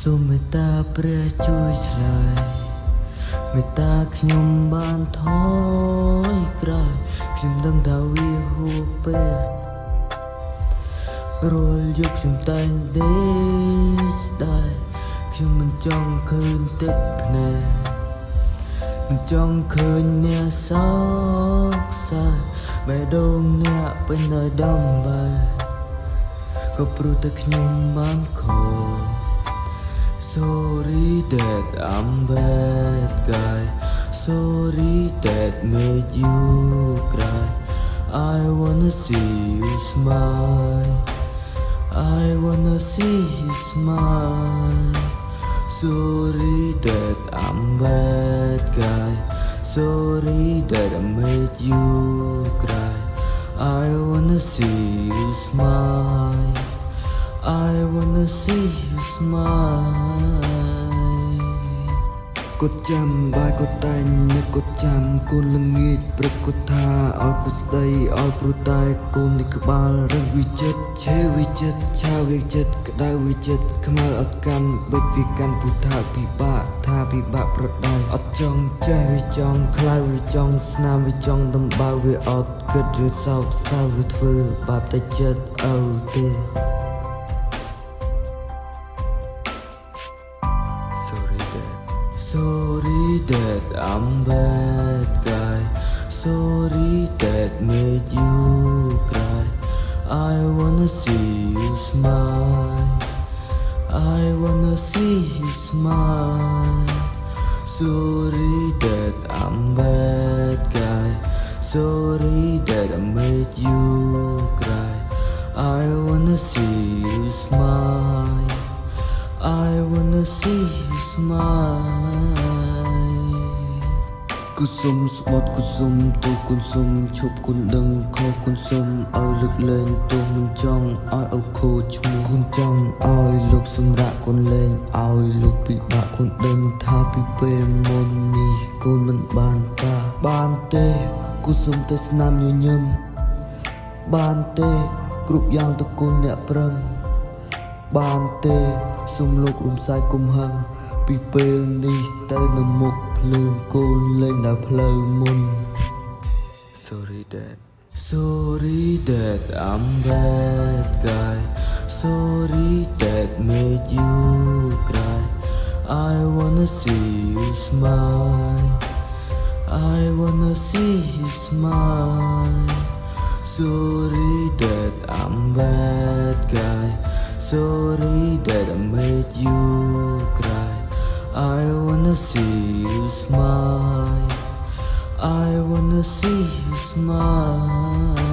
សូមមេត្តាព្រះជួយឆ្លើយមេត្តាខ្ញុំបានថយក្រោយខ្ញុំដឹងថាវាហួសពេលរាល់យប់ខ្ញុំតែងដេកស្ដាយខ្ញុំមិនចង់ឃើញទឹកភ្នែកមិនចង់ឃើញអ្នកសោកសៅបេះដូងអ្នកពេញដោយដំបែក៏ព្រោះតែខ្ញុំបានខកSorry that I'm bad guy. Sorry that made you cry. I wanna see you smile. I wanna see you smile. Sorry that I'm bad guy. Sorry that I made you cry. I wanna see you smile. I wanna see you smile កត់ចាំបាយកត់តែងនឹកកត់ចាំកូនល្ងាចព្រឹកកត់ថាឲ្យគូស្ដីឲ្យព្រោះតែកូននេះក្បាលរឹងវិចិត្រឆេវិចិត្រឆាវិចិត្រក្តៅវិចិត្រខ្មៅអត់កាន់បិទវាកាន់ពុថាពិបាកថាពិបាកប្រដៅអត់ចង់ចេះវាចង់ខ្លៅវាចង់ស្នាមវាចង់ដំបៅវាអត់គិតរឿងសោកសៅវាធ្វើបាបតែចិត្តអូទេ Sorry that I'm bad guy. Sorry that made you cry. I wanna see you smile. I wanna see you smile. Sorry that I'm bad guy. Sorry that I made you cry. I wanna see you smile. I wanna see you smile គុសុំស្បត់គុសុំទូគុសុំឈប់គុនដឹងខុសគុសុំឲ្យលើកលែងទូមិនចង់ឲ្យអុកខូឈ្មោះគុនចង់ឲ្យលោកសម្រាប់គុនលែងឲ្យលោកពិបាកគុនដឹងថាពីពេលមុននេះគុនមិនបានការបានទេគុសុំទៅស្នាមញញឹមបានទេគ្រប់យ៉ាងទៅគុនអ្នកប្រឹងបានទេសូមលោករំសាយគុំហឹងពីពេលនេះទៅនៅមុខភ្លើងកូនលេងដល់ផ្លូវមុន Sorry that I'm bad guy Sorry that made you cry I wanna see you smile I wanna see you smile Sorry that I'm bad guy Sorry that I made you cry I wanna see you smile I wanna see you smile